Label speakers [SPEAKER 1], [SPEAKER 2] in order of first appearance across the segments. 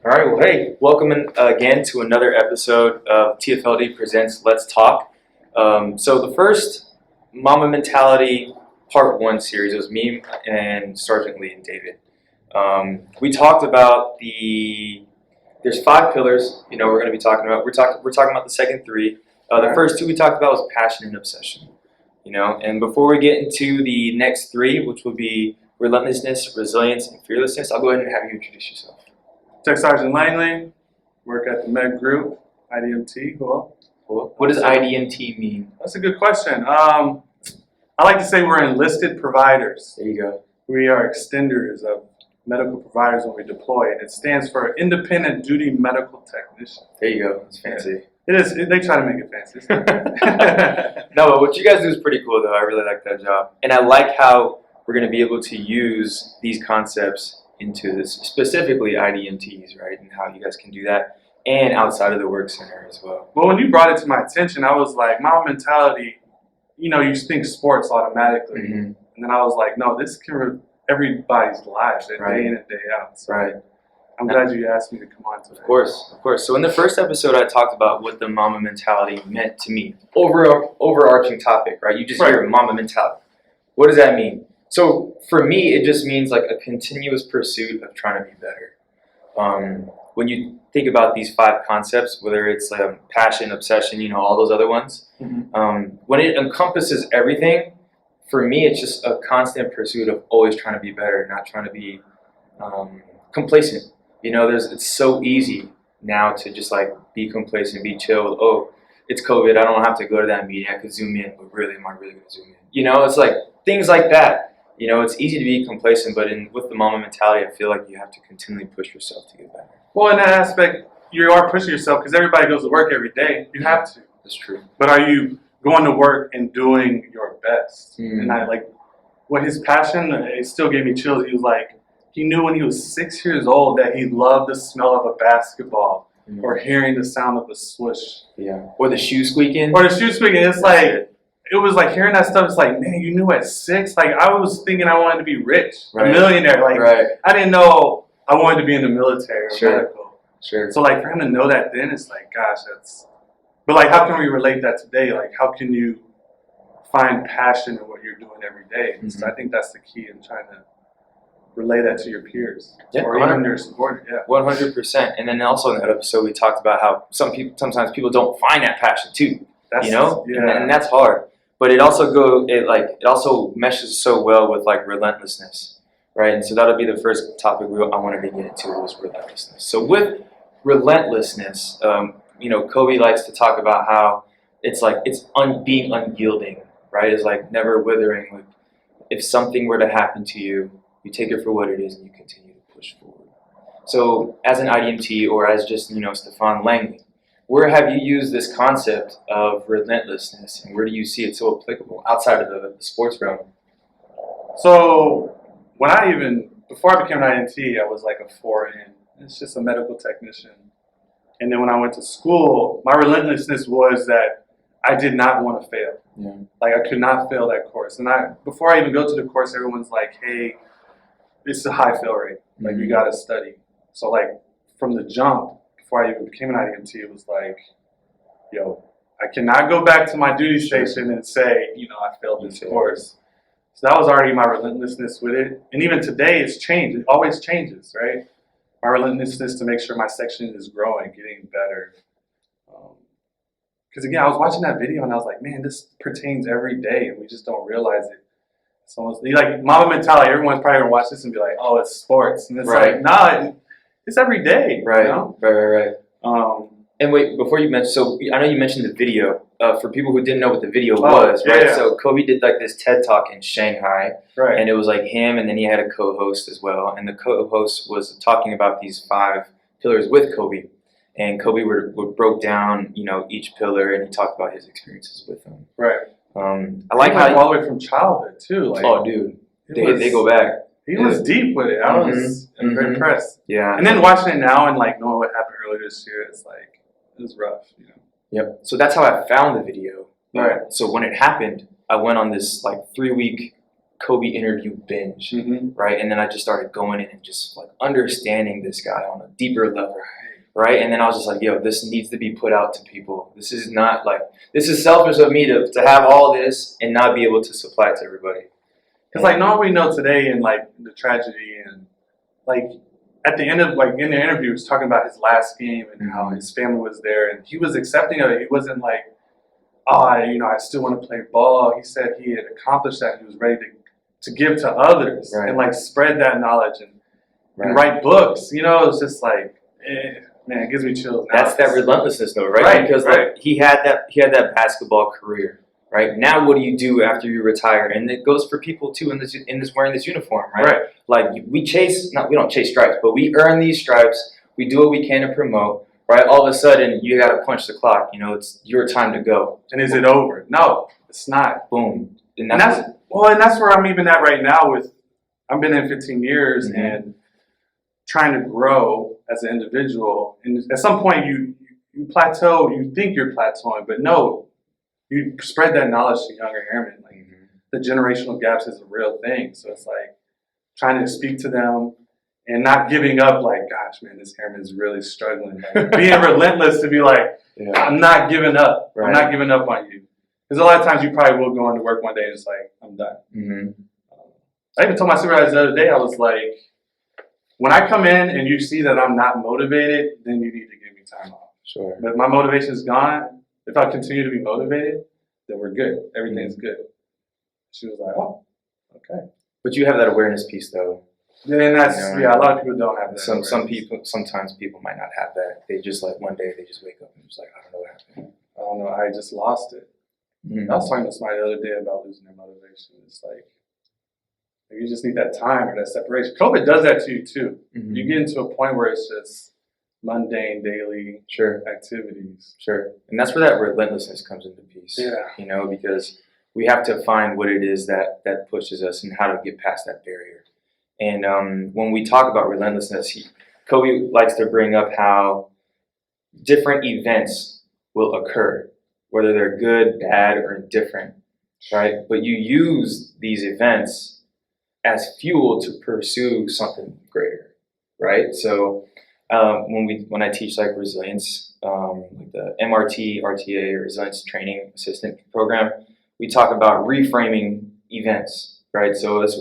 [SPEAKER 1] All right, well, hey, welcome again to another episode of Tfld Presents Let's Talk. So the first Mamba Mentality Part 1 series was me and Sergeant Lee and David. We talked about there's 5 pillars, we're going to be talking about. We're talking about the second 3. The first 2 we talked about was passion and obsession, and before we get into the next 3, which will be relentlessness, resilience, and fearlessness, I'll go ahead and have you introduce yourself.
[SPEAKER 2] Tech Sergeant Langley, work at the Med Group, IDMT.
[SPEAKER 1] Cool. What does IDMT mean?
[SPEAKER 2] That's a good question. I like to say we're enlisted providers.
[SPEAKER 1] There you go.
[SPEAKER 2] We are extenders of medical providers when we deploy. It stands for Independent Duty Medical Technician.
[SPEAKER 1] There you go. It's fancy.
[SPEAKER 2] It is. They try to make it fancy.
[SPEAKER 1] No, but what you guys do is pretty cool, though. I really like that job. And I like how we're going to be able to use these concepts into this, specifically IDMTs, right? And how you guys can do that, and outside of the work center as well.
[SPEAKER 2] Well, when you brought it to my attention, I was like, Mamba Mentality, you think sports automatically. Mm-hmm. And then I was like, no, this can everybody's lives, day in and day out. So
[SPEAKER 1] right.
[SPEAKER 2] I'm glad you asked me to come on today.
[SPEAKER 1] Of course. So in the first episode, I talked about what the Mamba Mentality meant to me. Overarching topic, right? You just hear Mamba Mentality. What does that mean? So for me, it just means like a continuous pursuit of trying to be better. When you think about these 5 concepts, whether it's passion, obsession, all those other ones, when it encompasses everything, for me, it's just a constant pursuit of always trying to be better, not trying to be complacent. It's so easy now to just be complacent, be chill. Oh, it's COVID. I don't have to go to that meeting. I could Zoom in, but really, am I really going to Zoom in? It's like things like that. It's easy to be complacent, but with the Mamba Mentality, I feel like you have to continually push yourself to get better.
[SPEAKER 2] Well, in that aspect, you are pushing yourself because everybody goes to work every day. You have to.
[SPEAKER 1] That's true.
[SPEAKER 2] But are you going to work and doing your best? And what his passion, it still gave me chills. He was like, he knew when he was 6 years old that he loved the smell of a basketball or hearing the sound of a swoosh.
[SPEAKER 1] Yeah. Or the shoe squeaking.
[SPEAKER 2] It's like, it was like hearing that stuff. It's like, man, you knew at 6. Like I was thinking I wanted to be rich, a millionaire. I didn't know I wanted to be in the military or medical.
[SPEAKER 1] Sure.
[SPEAKER 2] So for him to know that then, it's like, gosh, that's. But how can we relate that today? How can you find passion in what you're doing every day? Mm-hmm. So I think that's the key in trying to relay that to your peers or even your supporters. Yeah,
[SPEAKER 1] 100%. And then also in that episode, we talked about how sometimes people don't find that passion too. And that's hard. But it also also meshes so well with relentlessness, right? And so that'll be the first topic I wanted to get into was relentlessness. So with relentlessness, Kobe likes to talk about how it's being unyielding, right? It's never withering. If something were to happen to you, you take it for what it is and you continue to push forward. So as an IDMT or as just Stefan Langley, where have you used this concept of relentlessness, and where do you see it so applicable outside of the sports realm?
[SPEAKER 2] So before I became an IDMT, I was a 4 in. It's just a medical technician. And then when I went to school, my relentlessness was that I did not want to fail. Yeah. I could not fail that course. And before I even go to the course, everyone's like, hey, it's a high fail rate. You got to study. So from the jump, before I even became an IDMT, it was I cannot go back to my duty station and say, I failed this course. So that was already my relentlessness with it. And even today, it's changed. It always changes, right? My relentlessness to make sure my section is growing, getting better. Because again, I was watching that video and I was like, man, this pertains every day and we just don't realize it. It's almost Mamba Mentality. Everyone's probably going to watch this and be like, oh, it's sports. And it's nah, it's every day.
[SPEAKER 1] Right. Right. And wait, before you mention, so I know you mentioned the video. For people who didn't know what the video was, right? Yeah. So Kobe did this TED Talk in Shanghai, right? And it was him, and then he had a co-host as well. And the co-host was talking about these 5 pillars with Kobe, and Kobe broke down, each pillar, and he talked about his experiences with them.
[SPEAKER 2] Right.
[SPEAKER 1] I like how
[SPEAKER 2] all the way from childhood too.
[SPEAKER 1] Dude, they go back.
[SPEAKER 2] He was deep with it. I was very impressed.
[SPEAKER 1] Yeah.
[SPEAKER 2] And then watching it now and knowing what happened earlier this year, it's it was rough,
[SPEAKER 1] Yep. So that's how I found the video.
[SPEAKER 2] Right.
[SPEAKER 1] So when it happened, I went on this 3-week Kobe interview binge, right? And then I just started going in and just like understanding this guy on a deeper level, right? And then I was just like, yo, this needs to be put out to people. This is not like, this is selfish of me to have all this and not be able to supply it to everybody.
[SPEAKER 2] Because like now we know today in like the tragedy and like at the end of like in the interview, he was talking about his last game and how his family was there and he was accepting of it. He wasn't like, oh, I still want to play ball. He said he had accomplished that. He was ready to give to others and like spread that knowledge and write books. It's just like, man, it gives me chills. Now.
[SPEAKER 1] That's that relentlessness, though, right? Because like he had that basketball career, right? Now, what do you do after you retire? And it goes for people too in this wearing this uniform, right? Like we don't chase stripes, but we earn these stripes. We do what we can to promote, right? All of a sudden, you got to punch the clock. It's your time to go.
[SPEAKER 2] And is it over? No, it's not.
[SPEAKER 1] Boom.
[SPEAKER 2] And that's where I'm even at right now. I've been in 15 years and trying to grow as an individual. And at some point, you plateau. You think you're plateauing, but no, you spread that knowledge to younger airmen. Like the generational gaps is a real thing. So it's like trying to speak to them and not giving up. Like, gosh, man, this airman is really struggling. Like, being relentless to be like, I'm not giving up. I'm not giving up on you. Because a lot of times you probably will go into work one day and it's like, I'm done. I even told my supervisor the other day, I was like, when I come in and you see that I'm not motivated, then you need to give me time off.
[SPEAKER 1] Sure.
[SPEAKER 2] But if my motivation is gone, if I continue to be motivated, then we're good. Everything's good. She was like, oh, okay.
[SPEAKER 1] But you have that awareness piece, though.
[SPEAKER 2] And that's, a lot of people don't have that.
[SPEAKER 1] Sometimes people might not have that. They just like one day they just wake up and just like, I don't know what happened.
[SPEAKER 2] I don't know. I just lost it. I was talking to somebody the other day about losing their motivation. It's like, you just need that time or that separation. COVID does that to you too. You get into a point where it's just mundane, daily activities.
[SPEAKER 1] Sure. And that's where that relentlessness comes into piece.
[SPEAKER 2] Yeah.
[SPEAKER 1] Because we have to find what it is that pushes us and how to get past that barrier. And when we talk about relentlessness, Kobe likes to bring up how different events will occur, whether they're good, bad, or indifferent, right? But you use these events as fuel to pursue something greater, right? So when I teach like resilience, like the MRT, RTA, or Resilience Training Assistant Program, we talk about reframing events, right? So this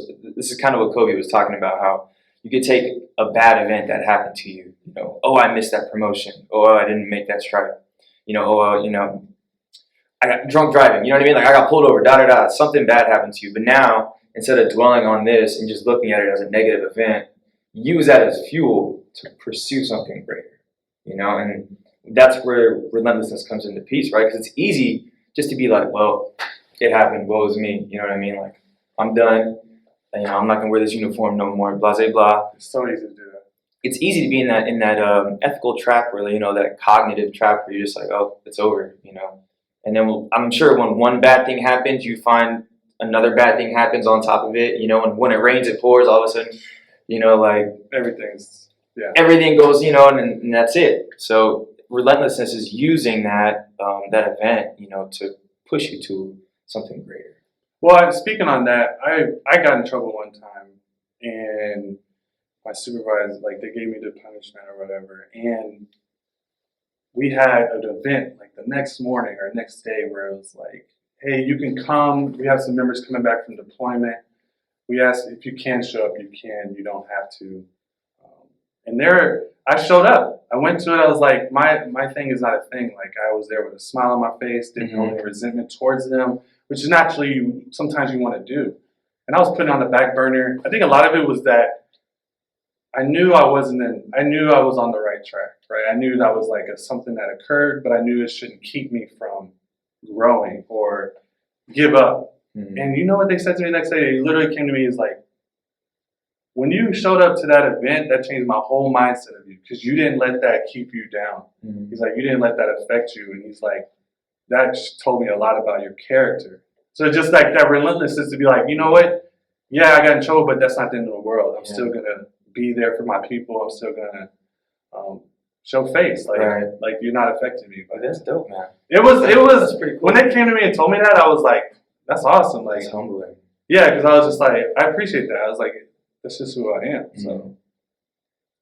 [SPEAKER 1] is kind of what Kobe was talking about, how you could take a bad event that happened to you, oh, I missed that promotion, oh, I didn't make that stripe, I got drunk driving, you know what I mean? Like I got pulled over, something bad happened to you. But now, instead of dwelling on this and just looking at it as a negative event, use that as fuel to pursue something greater, and that's where relentlessness comes into piece, right? Because it's easy just to be like, well, it happened, woe is me, you know what I mean? Like, I'm done, I'm not gonna wear this uniform no more, blah, blah, blah.
[SPEAKER 2] It's so easy to do that.
[SPEAKER 1] It's easy to be in that ethical trap where, that cognitive trap where you're just like, oh, it's over, And then I'm sure when one bad thing happens, you find another bad thing happens on top of it, and when it rains, it pours. All of a sudden, like everything goes, and that's it. So relentlessness is using that event, to push you to something greater.
[SPEAKER 2] Well, speaking on that, I got in trouble one time, and my supervisor, they gave me the punishment or whatever, and we had an event the next morning or next day where it was like, hey, you can come. We have some members coming back from deployment. We asked if you can show up, you can. You don't have to. And I showed up. I went to it. I was like, my thing is not a thing. I was there with a smile on my face, didn't hold any resentment towards them, which is naturally sometimes you want to do. And I was putting on the back burner. I think a lot of it was that I knew I was on the right track, right? I knew that was something that occurred, but I knew it shouldn't keep me from growing or give up. And you know what they said to me the next day? They literally came to me, is like, when you showed up to that event, that changed my whole mindset of you, because you didn't let that keep you down. He's like, you didn't let that affect you. And he's like, that told me a lot about your character. So just that relentlessness to be like, you know what? Yeah, I got in trouble, but that's not the end of the world. I'm still going to be there for my people. I'm still going to show face. Like you're not affecting me.
[SPEAKER 1] But that's dope, man.
[SPEAKER 2] It was
[SPEAKER 1] that's pretty cool.
[SPEAKER 2] When they came to me and told me that, I was like, that's awesome.
[SPEAKER 1] It's humbling.
[SPEAKER 2] yeah, because I was just like, I appreciate that. I was like, that's just who I am. So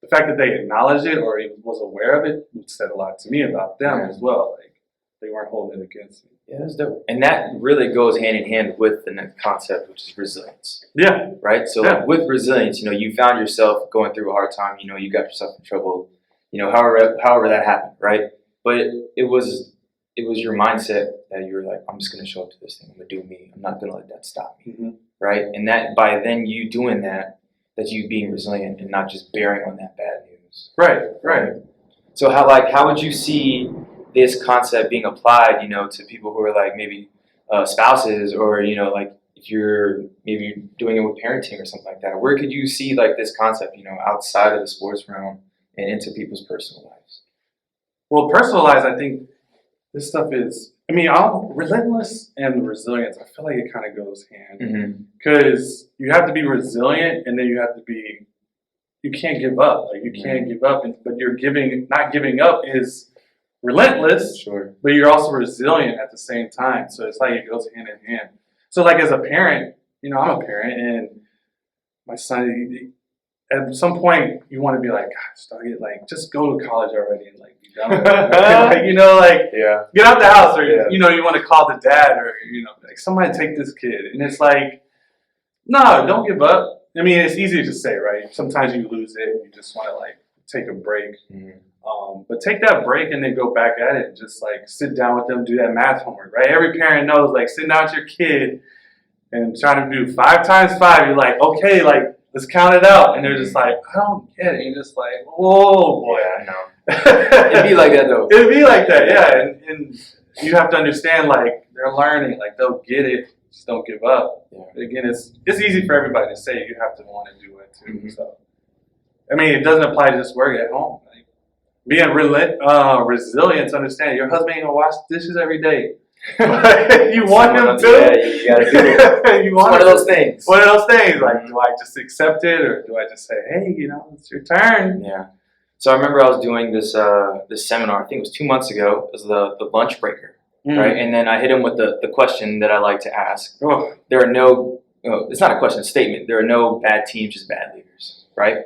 [SPEAKER 2] the fact that they acknowledged it or even was aware of it said a lot to me about them as well. Like they weren't holding it against me.
[SPEAKER 1] Yeah, that's dope. And that really goes hand in hand with the next concept, which is resilience.
[SPEAKER 2] Yeah.
[SPEAKER 1] Right? So like, with resilience, you found yourself going through a hard time, you got yourself in trouble, however that happened, right? But it was your mindset that you were like, I'm just gonna show up to this thing, I'm gonna do me, I'm not gonna let that stop me. Right? And that by then you doing that's you being resilient and not just bearing on that bad news.
[SPEAKER 2] Right.
[SPEAKER 1] So how would you see this concept being applied, to people who are like maybe spouses or, like if you're maybe doing it with parenting or something like that? Where could you see like this concept, outside of the sports realm and into people's personal lives?
[SPEAKER 2] Well, personalized, I think this stuff is, relentless and resilience, I feel like it kind of goes hand. Because you have to be resilient and then you can't give up. Like you can't give up, but not giving up is relentless,
[SPEAKER 1] sure,
[SPEAKER 2] but you're also resilient at the same time. So it's like it goes hand in hand. So like as a parent, I'm a parent and my son, at some point you want to be like, gosh, dog it, like just go to college already and like be done with it.
[SPEAKER 1] yeah,
[SPEAKER 2] get out the house or you want to call the dad or like somebody take this kid. And it's like, no, don't give up. It's easy to say, right? Sometimes you lose it and you just want to like take a break. But take that break and then go back at it and just like sit down with them, do that math homework, right? Every parent knows like sitting down with your kid and trying to do 5 times 5, you're like, okay, like let's count it out. And they're just like, I don't get it. And you're just like, whoa, boy.
[SPEAKER 1] Yeah, I know. It'd be like that though.
[SPEAKER 2] It'd be like that, yeah. And you have to understand like they're learning, like they'll get it. Just don't give up.
[SPEAKER 1] Yeah.
[SPEAKER 2] But again, it's easy for everybody to say. You have to want to do it too. So, it doesn't apply to just work at home. Like, being resilient, understand your husband ain't gonna wash dishes every day. You want him to.
[SPEAKER 1] Yeah, you gotta do it.
[SPEAKER 2] You want
[SPEAKER 1] one of those things.
[SPEAKER 2] One of those things. Like, do I just accept it or do I just say, hey, it's your turn?
[SPEAKER 1] Yeah. So I remember I was doing this seminar. I think it was 2 months ago. It was the lunch breaker, right? And then I hit him with the question that I like to ask.
[SPEAKER 2] Oh.
[SPEAKER 1] There are no. It's not a question, it's a statement. There are no bad teams, just bad leaders, right?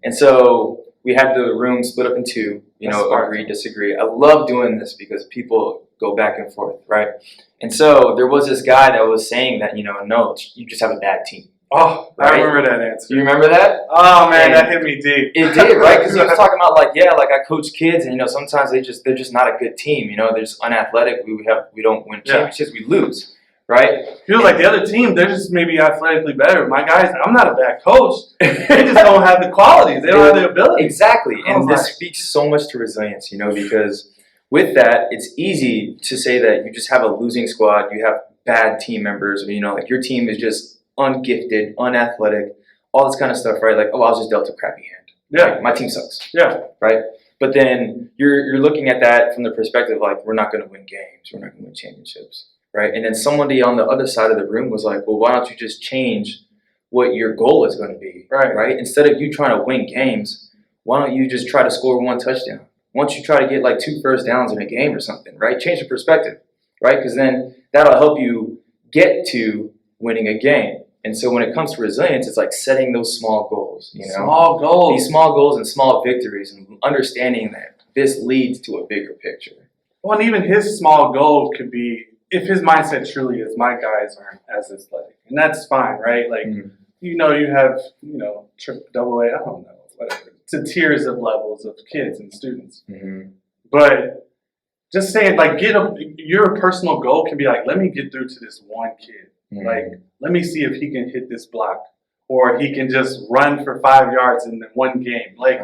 [SPEAKER 1] And so we had the room split up in 2. Agree, disagree. I love doing this because people go back and forth, right? And so there was this guy that was saying that, no, you just have a bad team.
[SPEAKER 2] Oh, right? I remember that answer.
[SPEAKER 1] You remember that?
[SPEAKER 2] Oh man, that hit me deep.
[SPEAKER 1] It did, right? Because he was talking about like I coach kids, and sometimes they're just not a good team. They're just unathletic. We don't win championships. We lose, right?
[SPEAKER 2] Feels like the other team, they're just maybe athletically better. My guys, I'm not a bad coach. They just don't have the qualities. They don't have the ability.
[SPEAKER 1] Exactly, and this speaks so much to resilience. Because with that, it's easy to say that you just have a losing squad. You have bad team members, or like your team is just ungifted, unathletic, all this kind of stuff, right? Like, I was just dealt a crappy hand.
[SPEAKER 2] Yeah.
[SPEAKER 1] Like, my team sucks.
[SPEAKER 2] Yeah.
[SPEAKER 1] Right? But then you're looking at that from the perspective like, we're not going to win games. We're not going to win championships. Right? And then somebody on the other side of the room was like, well, why don't you just change what your goal is going to be? Right? Instead of you trying to win games, why don't you just try to score 1 touchdown? Why don't you try to get like 2 first downs in a game or something, right? Change the perspective, right? Because then that'll help you get to winning a game. And so when it comes to resilience, it's like setting those small goals,
[SPEAKER 2] Small goals.
[SPEAKER 1] These small goals and small victories and understanding that this leads to a bigger picture.
[SPEAKER 2] Well, and even his small goal could be, if his mindset truly is, my guys aren't as athletic. And that's fine, right? Like, you have, double A, I don't know, whatever. To tiers of levels of kids and students. But just saying, like, your personal goal can be like, let me get through to this one kid. Like, let me see if he can hit this block, or he can just run for 5 yards in one game. Like,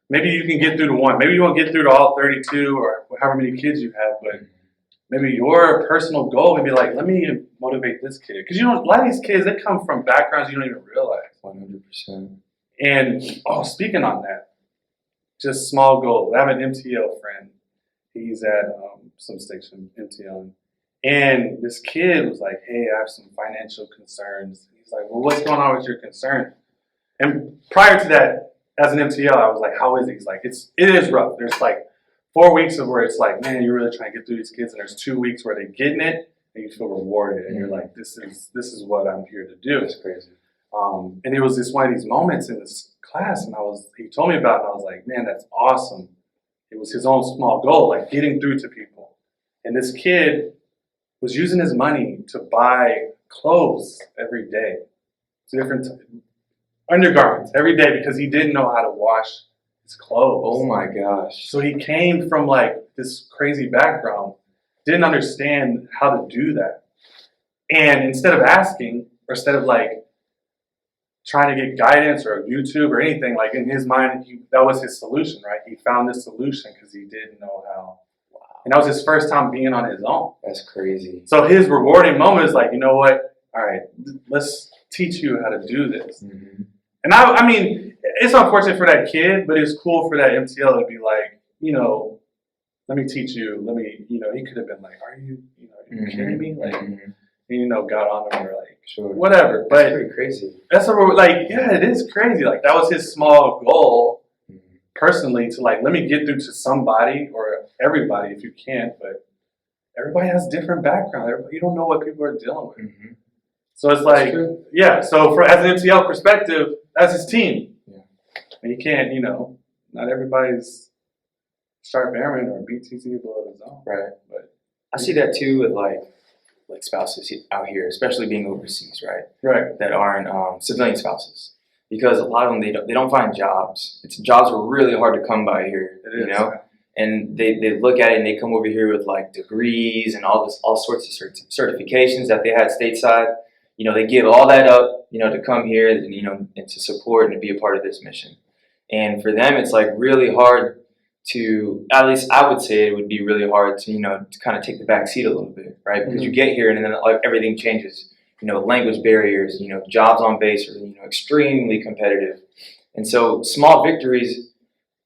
[SPEAKER 2] maybe you can get through to 1. Maybe you won't get through to all 32 or however many kids you have, but maybe your personal goal would be like, let me motivate this kid. Because a lot of these kids, they come from backgrounds you don't even realize.
[SPEAKER 1] 100%.
[SPEAKER 2] And, speaking on that, just small goals. I have an MTL friend. He's at some station, MTL. And this kid was like, hey, I have some financial concerns. He's like, well, what's going on with your concern? And prior to that, as an MTL, I was like, how is he? He's like, it is rough. There's like 4 weeks of where it's like, man, you're really trying to get through these kids. And there's 2 weeks where they're getting it. and you feel rewarded, and you're like, this is what I'm here to do.
[SPEAKER 1] That's crazy.
[SPEAKER 2] And it was this one of these moments in this class, and he told me about it, and I was like, man, that's awesome. It was his own small goal, like getting through to people. And this kid was using his money to buy clothes every day, different undergarments every day, because he didn't know how to wash his clothes.
[SPEAKER 1] Oh my gosh.
[SPEAKER 2] So he came from like this crazy background, didn't understand how to do that. And instead of asking, or instead of like trying to get guidance or YouTube or anything, like in his mind, that was his solution, right? He found this solution because he didn't know how. Wow. And that was his first time being on his own.
[SPEAKER 1] That's crazy.
[SPEAKER 2] So his rewarding moment is like, you know what? All right, let's teach you how to do this. Mm-hmm. And I mean, it's unfortunate for that kid, but it's cool for that MTL to be like, you know, let me teach you. Let me, you know, he could have been like, are you kidding me? Like, you know, got on him or like,
[SPEAKER 1] sure,
[SPEAKER 2] whatever. But
[SPEAKER 1] that's pretty crazy.
[SPEAKER 2] That's like, yeah, it is crazy. Like that was his small goal, personally, to like, let me get through to somebody or everybody if you can. But everybody has different background. You don't know what people are dealing with. Mm-hmm. So it's like, yeah. So as an MTL perspective, that's his team. Yeah. And you can't, you know, not everybody's Sharp Airman or BTC below the zone.
[SPEAKER 1] Right. But I see that too with like spouses out here, especially being overseas, right?
[SPEAKER 2] Right.
[SPEAKER 1] That aren't civilian spouses, because a lot of them they don't find jobs. Jobs are really hard to come by here, you know. And they look at it and they come over here with like degrees and all sorts of certifications that they had stateside. You know, they give all that up, you know, to come here and, you know, and to support and to be a part of this mission. And for them, it's like really hard to, at least I would say it would be really hard to, you know, to kind of take the back seat a little bit, right? Because you get here and then like everything changes. You know, language barriers, you know, jobs on base are, you know, extremely competitive. And so small victories,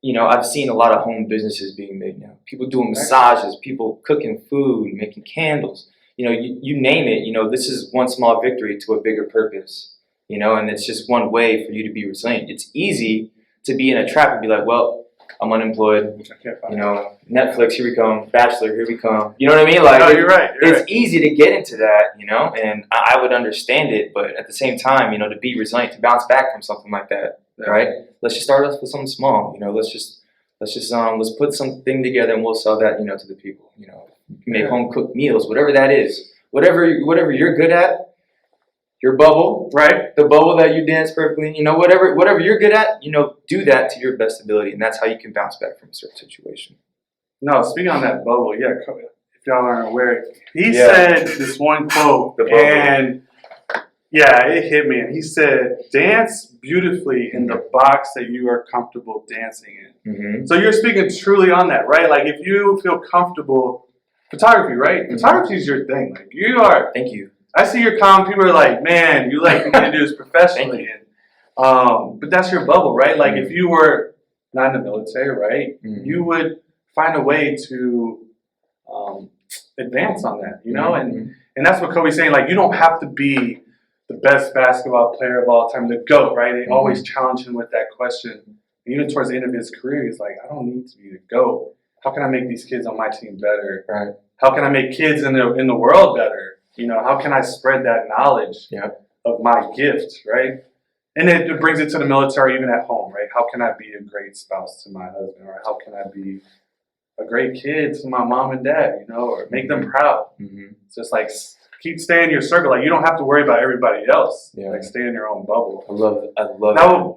[SPEAKER 1] you know, I've seen a lot of home businesses being made now. People doing massages, people cooking food, making candles. You know, you name it, you know, this is one small victory to a bigger purpose, you know, and it's just one way for you to be resilient. It's easy to be in a trap and be like, well, I'm unemployed, you know, Netflix, here we come, Bachelor, here we come. You know what I mean? Like,
[SPEAKER 2] no, you're right.
[SPEAKER 1] It's easy to get into that, you know, and I would understand it, but at the same time, you know, to be resilient, to bounce back from something like that, right? Let's just start off with something small, you know, let's put something together and we'll sell that, you know, to the people, you know. Make home cooked meals, whatever that is, whatever you're good at, your bubble, right? The bubble that you dance perfectly, you know, whatever you're good at, you know, do that to your best ability, and that's how you can bounce back from a certain situation.
[SPEAKER 2] No, speaking on that bubble, yeah, if y'all aren't aware, he said this one quote, and yeah, it hit me. And he said, "Dance beautifully in the box that you are comfortable dancing in." Mm-hmm. So you're speaking truly on that, right? Like if you feel comfortable. Photography, right? Mm-hmm. Photography is your thing. Like you are.
[SPEAKER 1] Thank you.
[SPEAKER 2] I see your comment. People are like, "Man, you like to do this professionally." But that's your bubble, right? Like if you were not in the military, right, you would find a way to advance on that, you know. And that's what Kobe's saying. Like you don't have to be the best basketball player of all time, the GOAT, right? They always challenge him with that question. And even towards the end of his career, he's like, "I don't need to be the GOAT. How can I make these kids on my team better?
[SPEAKER 1] Right.
[SPEAKER 2] How can I make kids in the world better? You know, how can I spread that knowledge of my gift, right?" And it brings it to the military, even at home, right? How can I be a great spouse to my husband, or how can I be a great kid to my mom and dad, you know, or make them proud? Mm-hmm. So it's like stay in your circle. Like you don't have to worry about everybody else. Yeah. Like stay in your own bubble.
[SPEAKER 1] I love that.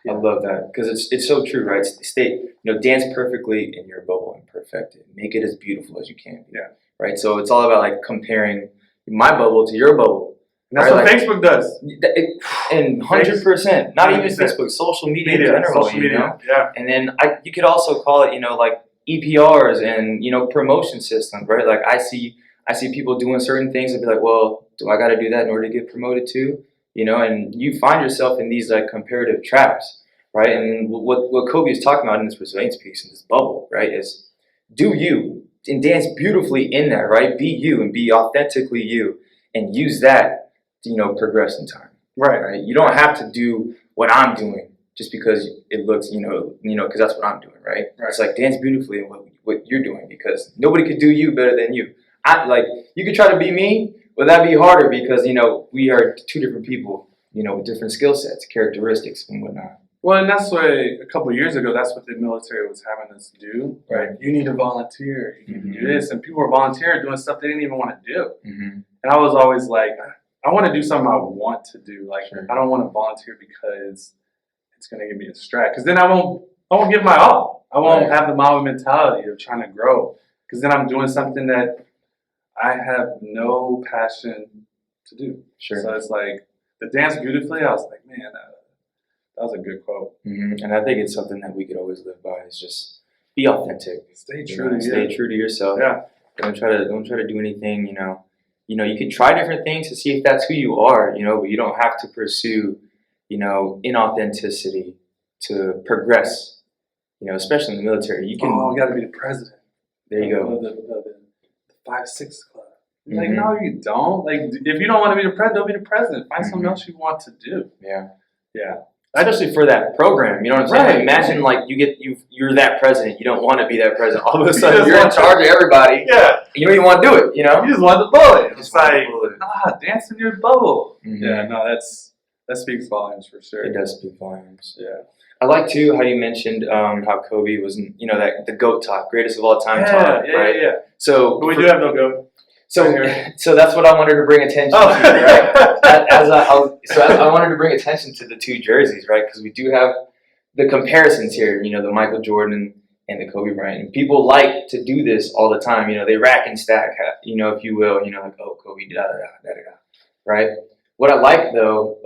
[SPEAKER 1] I love that because it's so true, right? Dance perfectly in your bubble and perfect it. Make it as beautiful as you can. Yeah. Right. So it's all about like comparing my bubble to your bubble.
[SPEAKER 2] And that's what Facebook does.
[SPEAKER 1] And 100%. Not even Facebook, social media in general.
[SPEAKER 2] Social media.
[SPEAKER 1] You know?
[SPEAKER 2] Yeah.
[SPEAKER 1] And then you could also call it, you know, like EPRs and, you know, promotion systems, right? Like I see people doing certain things and be like, well, do I got to do that in order to get promoted too? You know, and you find yourself in these like comparative traps, right? And what Kobe is talking about in this resilience piece, in this bubble, right, is do you and dance beautifully in there, right? Be you and be authentically you, and use that to, you know, progress in time, right? You don't have to do what I'm doing just because it looks, you know, because that's what I'm doing, right? It's like dance beautifully in what you're doing, because nobody could do you better than you. like you could try to be me, but that'd be harder because we are two different people, with different skill sets, characteristics, and whatnot.
[SPEAKER 2] Well, and that's why a couple of years ago, that's what the military was having us do. Right? You need to volunteer. You need to do this, and people were volunteering doing stuff they didn't even want to do. And I was always like, I want to do something I want to do. Like, I don't want to volunteer because it's going to give me a stress. Because then I won't give my all. I won't have the Mamba mentality of trying to grow. Because then I'm doing something that I have no passion to do. So it's like, the dance beautifully, I was like, man, that was a good quote.
[SPEAKER 1] And I think it's something that we could always live by. Is just be authentic.
[SPEAKER 2] Stay true to
[SPEAKER 1] Stay true to yourself.
[SPEAKER 2] Yeah.
[SPEAKER 1] Don't try to do anything. You can try different things to see if that's who you are. But you don't have to pursue, inauthenticity to progress. Especially in the military, you can.
[SPEAKER 2] Oh, you got to be the president.
[SPEAKER 1] There you go.
[SPEAKER 2] The 5-6 club. Like, no, you don't. Like, if you don't want to be the president, don't be the president. Find something else you want to do.
[SPEAKER 1] Yeah.
[SPEAKER 2] Yeah.
[SPEAKER 1] Especially for that program, you know what I'm saying? Like, imagine like you're that president. You don't want to be that president. All of a sudden, you're in charge of everybody.
[SPEAKER 2] Yeah.
[SPEAKER 1] You don't even want to do it.
[SPEAKER 2] You just want the bullet. It's like, dance in your bubble. Yeah. No, that speaks volumes for sure.
[SPEAKER 1] It does speak volumes.
[SPEAKER 2] Yeah.
[SPEAKER 1] I like too how you mentioned how Kobe was, that the GOAT talk, greatest of all time talk, right?
[SPEAKER 2] Yeah.
[SPEAKER 1] So
[SPEAKER 2] but we do have no GOAT.
[SPEAKER 1] So that's what I wanted to bring attention to, right? I wanted to bring attention to the two jerseys, right? Because we do have the comparisons here, the Michael Jordan and the Kobe Bryant. And people like to do this all the time. They rack and stack, if you will, like, oh, Kobe, da-da-da, right? What I like, though,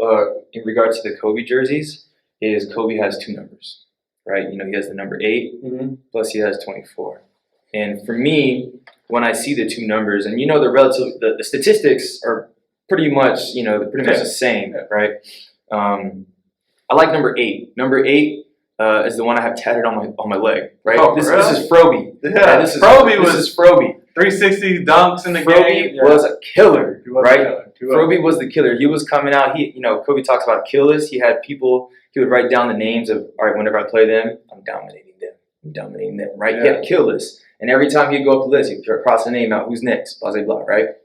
[SPEAKER 1] in regards to the Kobe jerseys, is Kobe has two numbers, right? He has the number 8, plus he has 24. And for me, when I see the two numbers, and the statistics are pretty much the same, right? I like number 8. Number 8 is the one I have tatted on my leg, right?
[SPEAKER 2] Oh,
[SPEAKER 1] this is Froby.
[SPEAKER 2] Yeah,
[SPEAKER 1] this is
[SPEAKER 2] Froby. 360 dunks in the game.
[SPEAKER 1] Froby was a killer, right?
[SPEAKER 2] Froby
[SPEAKER 1] was the killer. He was coming out. Kobe talks about kill list. He had people. He would write down the names of, all right, whenever I play them, I'm dominating them, right?
[SPEAKER 2] Yeah.
[SPEAKER 1] He had a kill list. And every time he'd go up the list, he'd cross the name out, who's next, blah, blah, blah, right?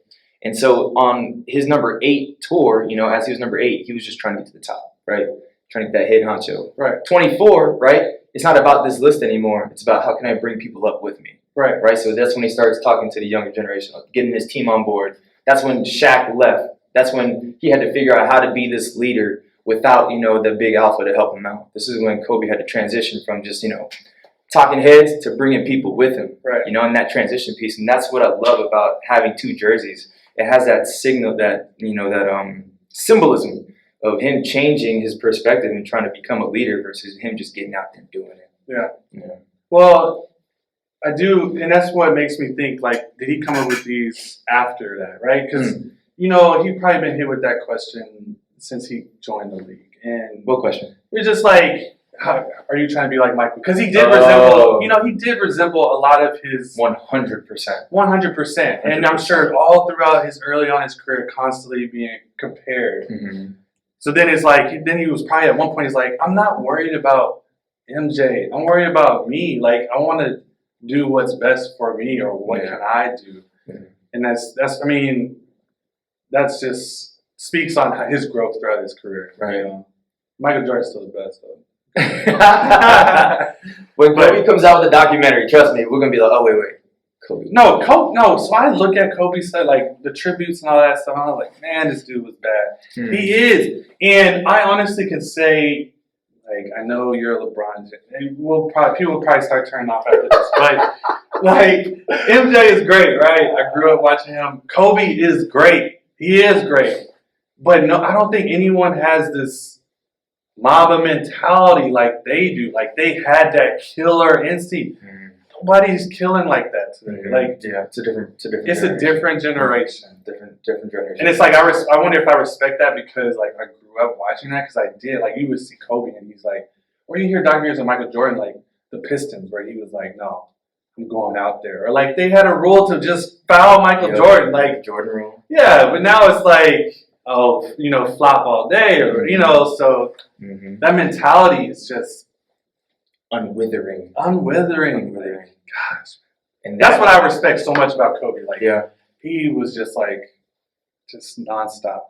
[SPEAKER 1] And so on his number 8 tour, as he was number 8, he was just trying to get to the top, right? Trying to get that head honcho.
[SPEAKER 2] Right.
[SPEAKER 1] 24, right? It's not about this list anymore. It's about how can I bring people up with me.
[SPEAKER 2] Right.
[SPEAKER 1] So that's when he starts talking to the younger generation, getting his team on board. That's when Shaq left. That's when he had to figure out how to be this leader without, the big alpha to help him out. This is when Kobe had to transition from just, talking heads to bringing people with him,
[SPEAKER 2] right?
[SPEAKER 1] In that transition piece. And that's what I love about having two jerseys. It has that signal, that, that symbolism of him changing his perspective and trying to become a leader versus him just getting out there and doing it.
[SPEAKER 2] Yeah. Well, I do, and that's what makes me think, like, did he come up with these after that, right? Because, he'd probably been hit with that question since he joined the league. And
[SPEAKER 1] what question?
[SPEAKER 2] It's just like, how, are you trying to be like Michael? Because he did resemble, he did resemble a lot of his
[SPEAKER 1] 100%.
[SPEAKER 2] 100%. And I'm sure all throughout early on his career, constantly being compared. So then it's like, then he was probably at one point, he's like, I'm not worried about MJ. I'm worried about me. Like, I want to do what's best for me, or what can I do? And that's just speaks on his growth throughout his career.
[SPEAKER 1] Right.
[SPEAKER 2] Michael Jordan's still the best, though.
[SPEAKER 1] When Kobe comes out with a documentary, trust me, we're gonna be like, oh wait, Kobe.
[SPEAKER 2] No. So I look at Kobe's stuff, like the tributes and all that stuff, and I was like, man, this dude was bad. He is, and I honestly can say, like, I know you're a LeBron. People will probably start turning off after this, but like, MJ is great, right? I grew up watching him. Kobe is great. He is great, but no, I don't think anyone has this Mamba mentality like they do. Like, they had that killer instinct. Nobody's killing like that today. Like,
[SPEAKER 1] it's a different
[SPEAKER 2] generation.
[SPEAKER 1] Different generation.
[SPEAKER 2] And it's like, I wonder if I respect that because, like, I grew up watching that, because I did. Like, you would see Kobe and he's like, or you hear documentaries of Michael Jordan, like the Pistons, where he was like, no, I'm going out there. Or like, they had a rule to just foul Michael Jordan. Like,
[SPEAKER 1] Jordan rule.
[SPEAKER 2] Yeah, but now it's like, flop all day, or, so that mentality is just
[SPEAKER 1] unwithering.
[SPEAKER 2] Gosh. And that's what I respect so much about Kobe. Like, he was just nonstop.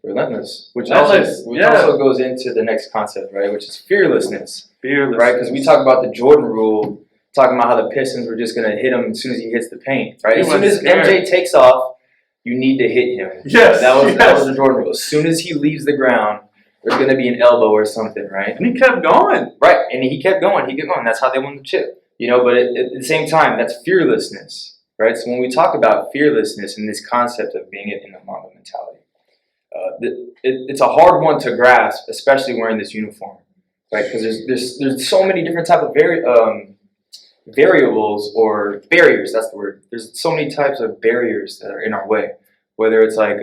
[SPEAKER 1] Relentless, which
[SPEAKER 2] Relentless,
[SPEAKER 1] also goes into the next concept, right? Which is fearlessness.
[SPEAKER 2] Fearless.
[SPEAKER 1] Right, because we talk about the Jordan rule, talking about how the Pistons were just going to hit him as soon as he hits the paint, right? As soon as MJ takes off, you need to hit him.
[SPEAKER 2] Yes,
[SPEAKER 1] that was the Jordan rule. As soon as he leaves the ground, there's going to be an elbow or something, right?
[SPEAKER 2] And he kept going.
[SPEAKER 1] Right, and he kept going. That's how they won the chip, But at the same time, that's fearlessness, right? So when we talk about fearlessness and this concept of being in the Mamba mentality, it's a hard one to grasp, especially wearing this uniform. Right, because there's so many different type of variables or barriers. That's the word. There's so many types of barriers that are in our way. Whether it's like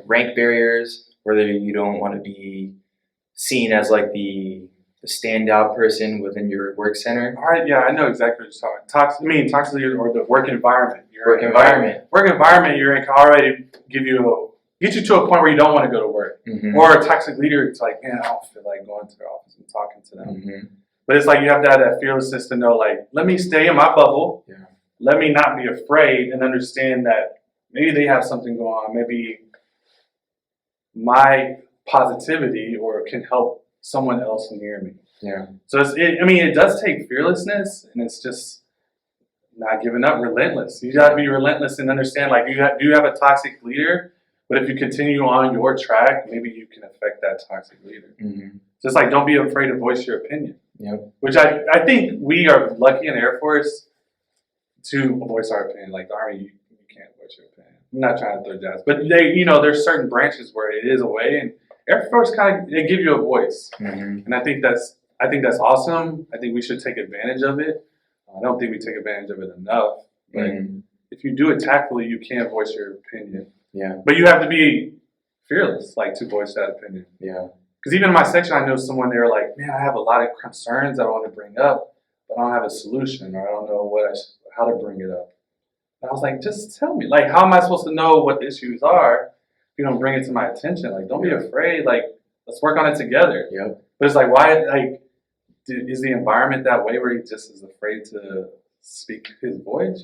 [SPEAKER 1] rank barriers, whether you don't want to be seen as like the standout person within your work center.
[SPEAKER 2] All right, yeah, I know exactly what you're talking. Toxicity or the work environment.
[SPEAKER 1] Work
[SPEAKER 2] environment you're in can already get you to a point where you don't want to go to work. Or a toxic leader, it's like, man, I don't feel like going to the office and talking to them. But it's like you have to have that fearlessness to know, like, let me stay in my bubble. Yeah. Let me not be afraid and understand that maybe they have something going on. Maybe my positivity or can help someone else near me.
[SPEAKER 1] Yeah.
[SPEAKER 2] So it does take fearlessness, and it's just not giving up, relentless. You got to be relentless and understand, like, do you have a toxic leader? But if you continue on your track, maybe you can affect that toxic leader. So it's like, don't be afraid to voice your opinion.
[SPEAKER 1] Yep.
[SPEAKER 2] Which I think we are lucky in the Air Force to voice our opinion. Like the Army, you can't voice your opinion. I'm not trying to throw jabs, but there's certain branches where it is a way, and Air Force they give you a voice, and I think that's awesome. I think we should take advantage of it. I don't think we take advantage of it enough, but if you do it tactfully, you can voice your opinion.
[SPEAKER 1] Yeah.
[SPEAKER 2] But you have to be fearless, like, to voice that opinion.
[SPEAKER 1] Yeah.
[SPEAKER 2] Because even in my section, I know someone, they were like, man, I have a lot of concerns that I want to bring up, but I don't have a solution, or I don't know how to bring it up. And I was like, just tell me. Like, how am I supposed to know what the issues are if you don't bring it to my attention? Like, don't be afraid. Like, let's work on it together.
[SPEAKER 1] Yep.
[SPEAKER 2] But it's like, why, like, is the environment that way where he just is afraid to speak his voice,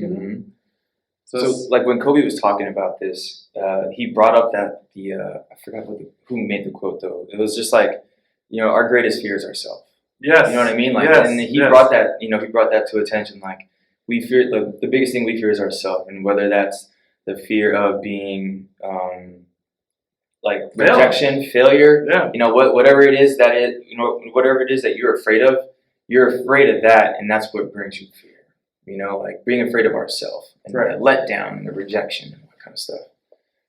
[SPEAKER 1] So like when Kobe was talking about this, he brought up that I forgot who made the quote though. It was just like, our greatest fear is ourselves.
[SPEAKER 2] Yes.
[SPEAKER 1] You know what I mean? Like, and he brought that, he brought that to attention. Like, we fear the biggest thing we fear is ourselves, and whether that's the fear of being like rejection, failure.
[SPEAKER 2] Yeah.
[SPEAKER 1] Whatever it is whatever it is that you're afraid of that, and that's what brings you fear. Like being afraid of ourselves and the letdown and the rejection and that kind of stuff.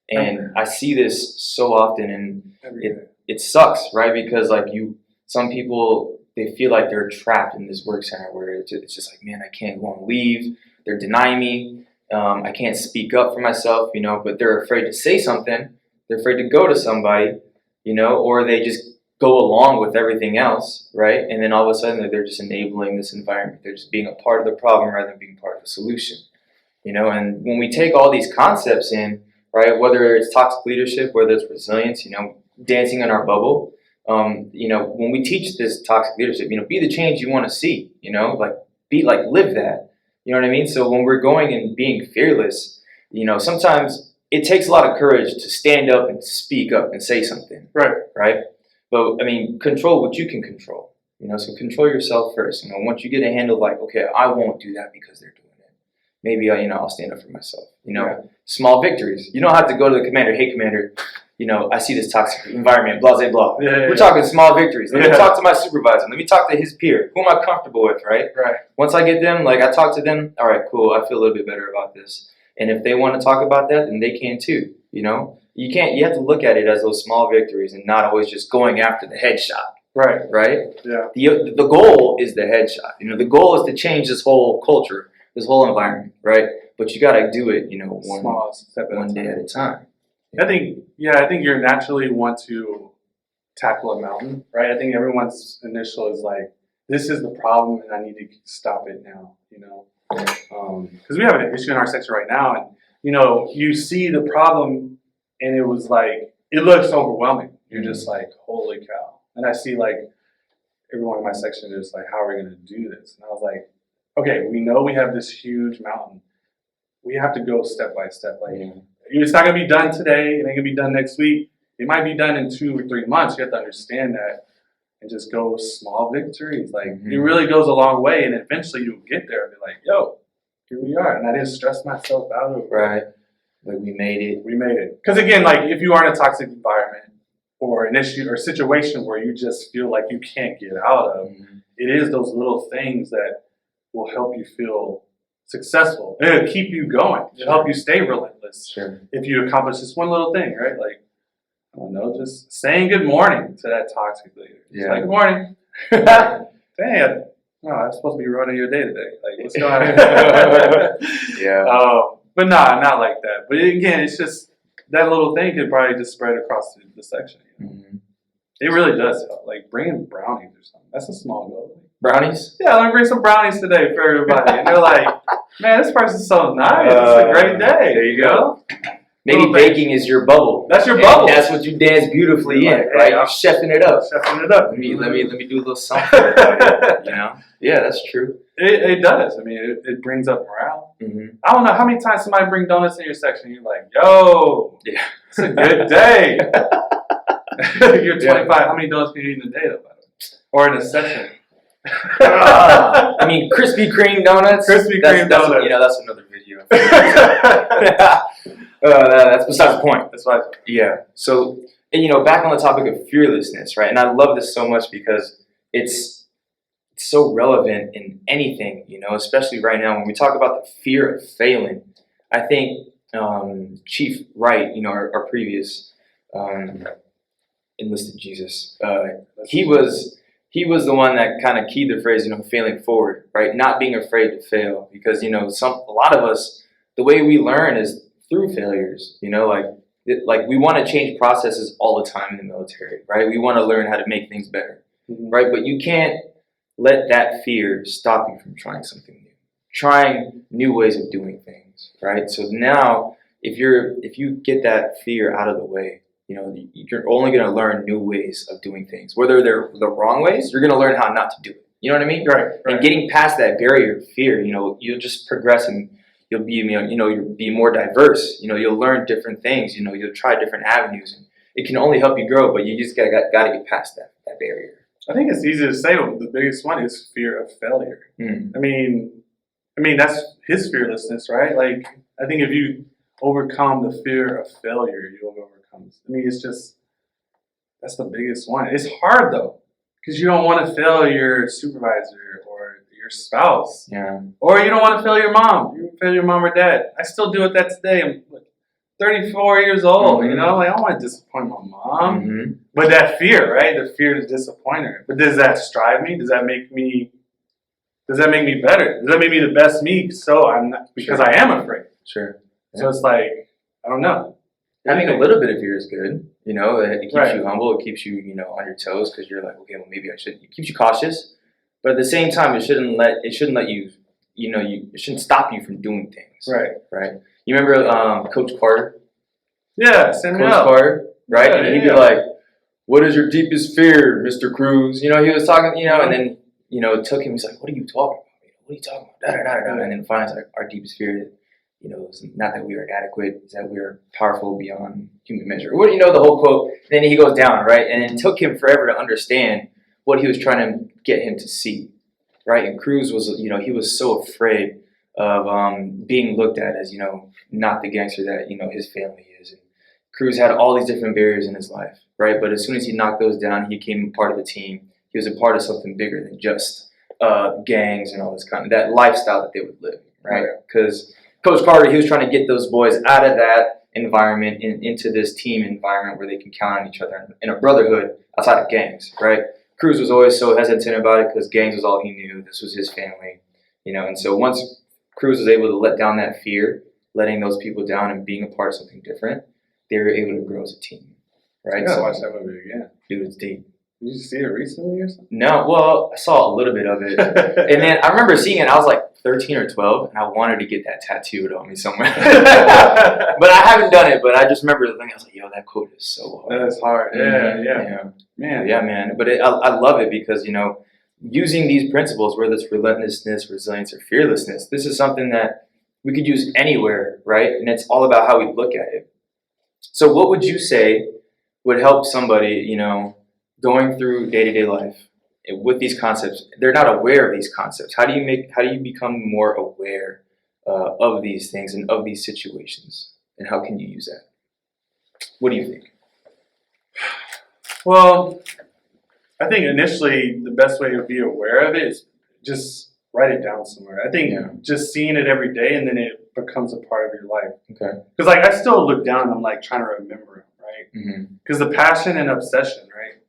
[SPEAKER 1] And I see this so often, and it sucks, right? Because like some people, they feel like they're trapped in this work center where it's just like, man, I can't go and leave. They're denying me. I can't speak up for myself, but they're afraid to say something. They're afraid to go to somebody, or they just go along with everything else, right? And then all of a sudden they're just enabling this environment. They're just being a part of the problem rather than being part of the solution, And when we take all these concepts in, right, whether it's toxic leadership, whether it's resilience, dancing in our bubble, when we teach this toxic leadership, be the change you want to see, live that, you know what I mean? So when we're going and being fearless, sometimes it takes a lot of courage to stand up and speak up and say something. Right? But, control what you can control, so control yourself first. Once you get a handle, like, okay, I won't do that because they're doing it. Maybe, I'll stand up for myself, small victories. You don't have to go to the commander, hey, commander, I see this toxic environment, blah, blah, blah. We're talking small victories. Let me talk to my supervisor. Let me talk to his peer. Who am I comfortable with, right? Once I get them, I talk to them, all right, cool, I feel a little bit better about this. And if they want to talk about that, then they can too, You have to look at it as those small victories and not always just going after the headshot. Right?
[SPEAKER 2] Yeah.
[SPEAKER 1] The goal is the headshot. The goal is to change this whole culture, this whole environment, right? But you got to do it, one day at a time.
[SPEAKER 2] I think you're naturally want to tackle a mountain, right? I think everyone's initial is like, this is the problem and I need to stop it now, Because we have an issue in our section right now, and, you see the problem and it was like, it looks overwhelming. You're just like, holy cow. And I see like everyone in my section is like, how are we going to do this? And I was like, okay, we know we have this huge mountain. we have to go step by step. Like, it's not gonna be done today. It ain't gonna be done next week. It might be done in 2 or 3 months. You have to understand that, and just go with small victories. Like, it really goes a long way, and eventually you'll get there and be like, yo, here we are. And I didn't stress myself out over it.
[SPEAKER 1] Right. Like, we made it.
[SPEAKER 2] We made it. Because again, like, if you are in a toxic environment or an issue or situation where you just feel like you can't get out of, it is those little things that will help you feel successful. It'll keep you going. It'll help you stay relentless.
[SPEAKER 1] Sure.
[SPEAKER 2] If you accomplish this one little thing, right? Like, I don't know, just saying good morning to that toxic leader.
[SPEAKER 1] Yeah.
[SPEAKER 2] Like, good morning. Dang, I'm supposed to be running your day today. Like, what's going on?
[SPEAKER 1] Yeah.
[SPEAKER 2] But nah, not like that. But again, it's just that little thing could probably just spread across the section. You know? It really does help. Like, bringing brownies or something. That's a small goal.
[SPEAKER 1] Brownies?
[SPEAKER 2] Yeah, let me bring some brownies today for everybody. And they're like, man, this person's so nice. It's a great day.
[SPEAKER 1] There you go. Maybe baking is your bubble.
[SPEAKER 2] That's your bubble.
[SPEAKER 1] And that's what you dance beautifully in,
[SPEAKER 2] like,
[SPEAKER 1] right?
[SPEAKER 2] Hey,
[SPEAKER 1] You're chefing it up.
[SPEAKER 2] Chefing it up.
[SPEAKER 1] Let me do a little something about it, you know? Yeah, that's true.
[SPEAKER 2] It does. I mean, it brings up morale. I don't know how many times somebody bring donuts in your section. You're like, yo,
[SPEAKER 1] yeah,
[SPEAKER 2] it's a good day. You're 25. How many donuts can you eat in a day, though? Or in a session?
[SPEAKER 1] I mean, Krispy Kreme donuts.
[SPEAKER 2] Krispy Kreme donuts.
[SPEAKER 1] You know, that's another video. That's besides the point.
[SPEAKER 2] That's right.
[SPEAKER 1] Yeah. So, you know, back on the topic of fearlessness, right? And I love this so much because it's so relevant in anything, you know, especially right now when we talk about the fear of failing. I think Chief Wright, you know, our previous enlisted Jesus, he was the one that kind of keyed the phrase, you know, failing forward, right? Not being afraid to fail, because, you know, a lot of us, the way we learn is through failures, you know, like we want to change processes all the time in the military, right? We want to learn how to make things better, right? But you can't let that fear stop you from trying something new, trying new ways of doing things, right? So now, if you get that fear out of the way, you know, you're only going to learn new ways of doing things. Whether they're the wrong ways, you're going to learn how not to do it. You know what I mean?
[SPEAKER 2] Right.
[SPEAKER 1] And getting past that barrier of fear, you know, you'll just progress and you'll be more diverse. You know, you'll learn different things. You know, you'll try different avenues, and it can only help you grow. But you just gotta get past that barrier.
[SPEAKER 2] I think it's easy to say. The biggest one is fear of failure. I mean, that's his fearlessness, right? Like, I think if you overcome the fear of failure, you'll overcome. I mean, that's the biggest one. It's hard though, because you don't want to fail your supervisor or your spouse.
[SPEAKER 1] Yeah.
[SPEAKER 2] Or you don't want to fail your mom. You fail your mom or dad. I still do it that today. I'm 34 years old. You know, like, I don't want to disappoint my mom. But that fear, right? The fear to disappoint her. But does that strive me? Does that make me better? Does that make me the best me? So I'm not, because I am afraid.
[SPEAKER 1] Sure. Yeah.
[SPEAKER 2] So it's like, I don't know.
[SPEAKER 1] Having a little bit of fear is good. You know, it keeps you humble. It keeps you, you know, on your toes, because you're like, okay, well, maybe I should. It keeps you cautious, but at the same time, it shouldn't let you, you know, it shouldn't stop you from doing things. Right. You remember Coach Carter?
[SPEAKER 2] Yeah, Samuel.
[SPEAKER 1] Coach Carter, right?
[SPEAKER 2] Yeah,
[SPEAKER 1] and he'd be like, "What is your deepest fear, Mr. Cruz?" You know, he was talking, you know, and then, you know, it took him. He's like, "What are you talking about? What are you talking about?" Da, da, da, da. And then finally, it's like, our deepest fear, you know, is not that we are inadequate, it's that we are powerful beyond human measure. Well, you know, the whole quote. Then he goes down, right? And it took him forever to understand what he was trying to get him to see, right? And Cruz was, you know, he was so afraid of being looked at as, you know, not the gangster that, you know, his family is. And Cruz had all these different barriers in his life, right? But as soon as he knocked those down, he became a part of the team. He was a part of something bigger than just gangs and all this kind of, that lifestyle that they would live, right? Because Coach Carter, he was trying to get those boys out of that environment and into this team environment where they can count on each other in a brotherhood outside of gangs, right? Cruz was always so hesitant about it because gangs was all he knew. This was his family, you know. And so once Cruz was able to let down that fear, letting those people down and being a part of something different, they were able to grow as a team, right?
[SPEAKER 2] I gotta watch that movie again.
[SPEAKER 1] Dude, it's deep.
[SPEAKER 2] Did you see it recently or something?
[SPEAKER 1] No, well, I saw a little bit of it. And then I remember seeing it, I was like 13 or 12, and I wanted to get that tattooed on me somewhere. But I haven't done it, but I just remember the thing. I was like, yo, that quote is so hard.
[SPEAKER 2] That is hard. Yeah. Man.
[SPEAKER 1] But I love it because, you know, using these principles, whether it's relentlessness, resilience, or fearlessness, this is something that we could use anywhere, right? And it's all about how we look at it. So what would you say would help somebody, going through day-to-day life with these concepts? They're not aware of these concepts. How do you become more aware of these things and of these situations? And how can you use that? What do you think?
[SPEAKER 2] Well, I think initially the best way to be aware of it is just write it down somewhere. I think just seeing it every day, and then it becomes a part of your life.
[SPEAKER 1] Okay.
[SPEAKER 2] Because like I still look down and I'm like trying to remember it, right? Because the passion and obsession, right?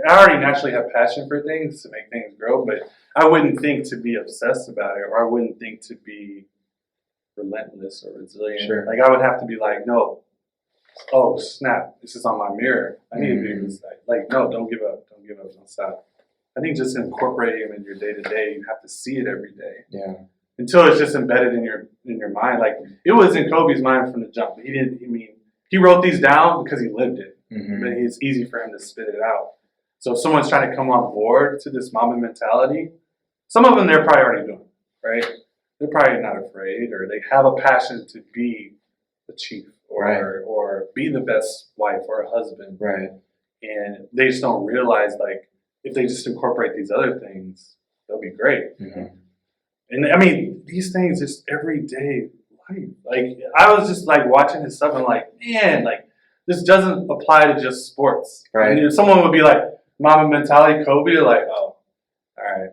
[SPEAKER 2] I already naturally have passion for things to make things grow, but I wouldn't think to be obsessed about it, or I wouldn't think to be relentless or resilient.
[SPEAKER 1] Sure.
[SPEAKER 2] Like I would have to be like, no, oh snap, this is on my mirror. I need to do this. Like, no, don't give up, don't stop. I think just incorporating them in your day to day, you have to see it every day.
[SPEAKER 1] Yeah.
[SPEAKER 2] Until it's just embedded in your mind. Like it was in Kobe's mind from the jump. He wrote these down because he lived it. But it's easy for him to spit it out. So if someone's trying to come on board to this Mamba mentality, some of them they're probably already doing, right? They're probably not afraid, or they have a passion to be a chief, or be the best wife or a husband.
[SPEAKER 1] Right.
[SPEAKER 2] And they just don't realize, like, if they just incorporate these other things, they'll be great. And I mean, these things just everyday life. Like I was just like watching his stuff and like, man, like this doesn't apply to just sports.
[SPEAKER 1] Right.
[SPEAKER 2] And if someone would be like, Mamba mentality, Kobe, you're like, oh, all right.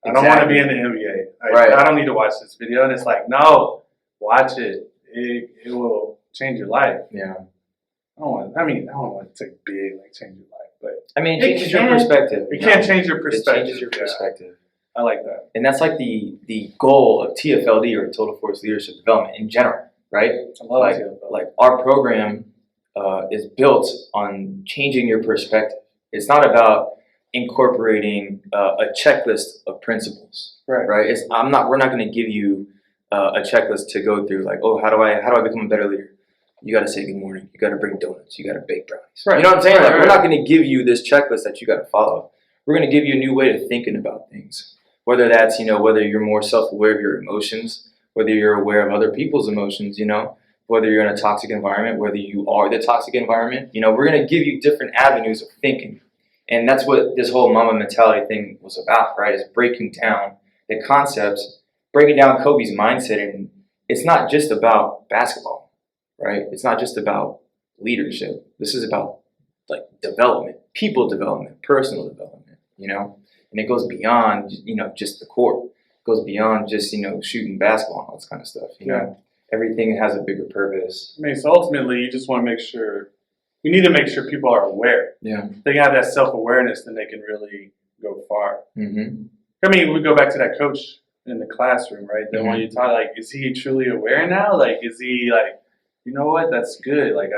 [SPEAKER 2] I don't want to be in the NBA. I don't need to watch this video. And it's like, no, watch it. It will change your life.
[SPEAKER 1] Yeah.
[SPEAKER 2] I don't want to take big, like change your life, but
[SPEAKER 1] it changes your perspective.
[SPEAKER 2] It can change your perspective.
[SPEAKER 1] It changes your perspective.
[SPEAKER 2] I like that.
[SPEAKER 1] And that's like the goal of TFLD, or Total Force Leadership Development in general, right?
[SPEAKER 2] I love TFLD.
[SPEAKER 1] Like our program is built on changing your perspective. It's not about incorporating a checklist of principles, right? We're not going to give you a checklist to go through. Like, oh, how do I become a better leader? You got to say good morning. You got to bring donuts. You got to bake brownies. Right. You know what I'm saying? We're not going to give you this checklist that you got to follow. We're going to give you a new way of thinking about things. Whether that's, whether you're more self-aware of your emotions, whether you're aware of other people's emotions, whether you're in a toxic environment, whether you are the toxic environment, we're going to give you different avenues of thinking. And that's what this whole Mamba mentality thing was about, right? Is breaking down the concepts, breaking down Kobe's mindset. And it's not just about basketball, right? It's not just about leadership. This is about like development, people development, personal development, and it goes beyond, just the court. It goes beyond just, shooting basketball and all this kind of stuff, Everything has a bigger purpose.
[SPEAKER 2] I mean, so ultimately, you just want to make sure, we need to make sure people are aware.
[SPEAKER 1] Yeah.
[SPEAKER 2] They have that self-awareness, then they can really go far. I mean, we go back to that coach in the classroom, right? Then when you talk, like, is he truly aware now? Like, is he like, you know what, that's good. Like,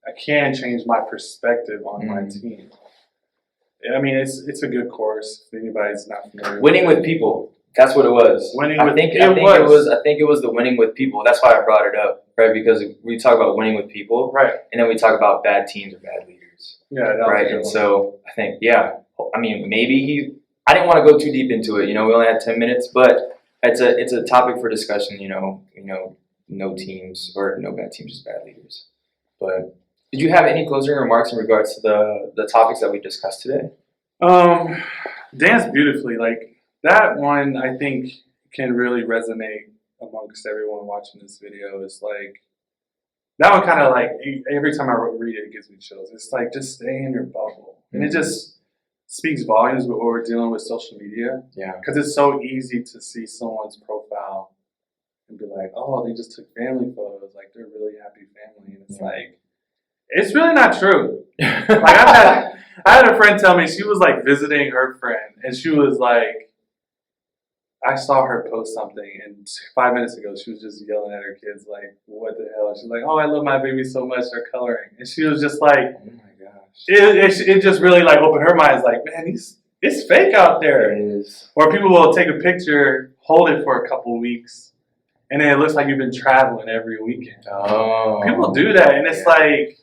[SPEAKER 2] I can change my perspective on my team. I mean, it's a good course if anybody's not familiar.
[SPEAKER 1] Winning with people. That's what it was. I think it was the winning with people. That's why I brought it up, right? Because we talk about winning with people,
[SPEAKER 2] right?
[SPEAKER 1] And then we talk about bad teams or bad leaders, right? And so I think, I mean, maybe I didn't want to go too deep into it. We only had 10 minutes, but it's a topic for discussion. No teams or no bad teams, just bad leaders. But did you have any closing remarks in regards to the topics that we discussed today?
[SPEAKER 2] Dance beautifully. Like that one, I think can really resonate amongst everyone watching this video. Is like that one kind of like every time I read it, it gives me chills. It's like just stay in your bubble, and it just speaks volumes with what we're dealing with social media.
[SPEAKER 1] Yeah,
[SPEAKER 2] because it's so easy to see someone's profile and be like, oh, they just took family photos, like they're a really happy family, and it's like. It's really not true. Like I had a friend tell me she was like visiting her friend, and she was like, I saw her post something, and 5 minutes ago she was just yelling at her kids like, "What the hell?" She's like, "Oh, I love my baby so much. They're coloring," and she was just like,
[SPEAKER 1] "Oh my gosh!"
[SPEAKER 2] It just really like opened her mind. Like, man, it's fake out there.
[SPEAKER 1] It is.
[SPEAKER 2] Or people will take a picture, hold it for a couple weeks, and then it looks like you've been traveling every weekend.
[SPEAKER 1] Oh,
[SPEAKER 2] people do that, and it's like.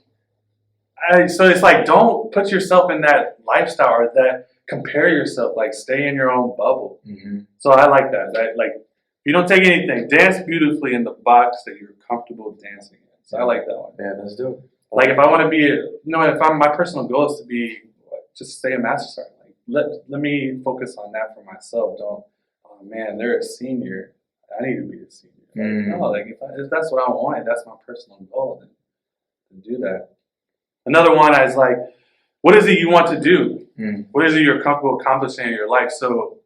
[SPEAKER 2] So it's like, don't put yourself in that lifestyle or that compare yourself. Like, stay in your own bubble. So I like that. Like, you don't take anything, dance beautifully in the box that you're comfortable dancing in. So I like that one.
[SPEAKER 1] Yeah, that's dope.
[SPEAKER 2] Like if I want to be, my personal goal is to be, just stay a master sergeant. Like let me focus on that for myself. Don't, oh man, they're a senior. I need to be a senior. Like, no, like if that's what I want, that's my personal goal, then do that. Another one is like, what is it you want to do? What is it you're comfortable accomplishing in your life? So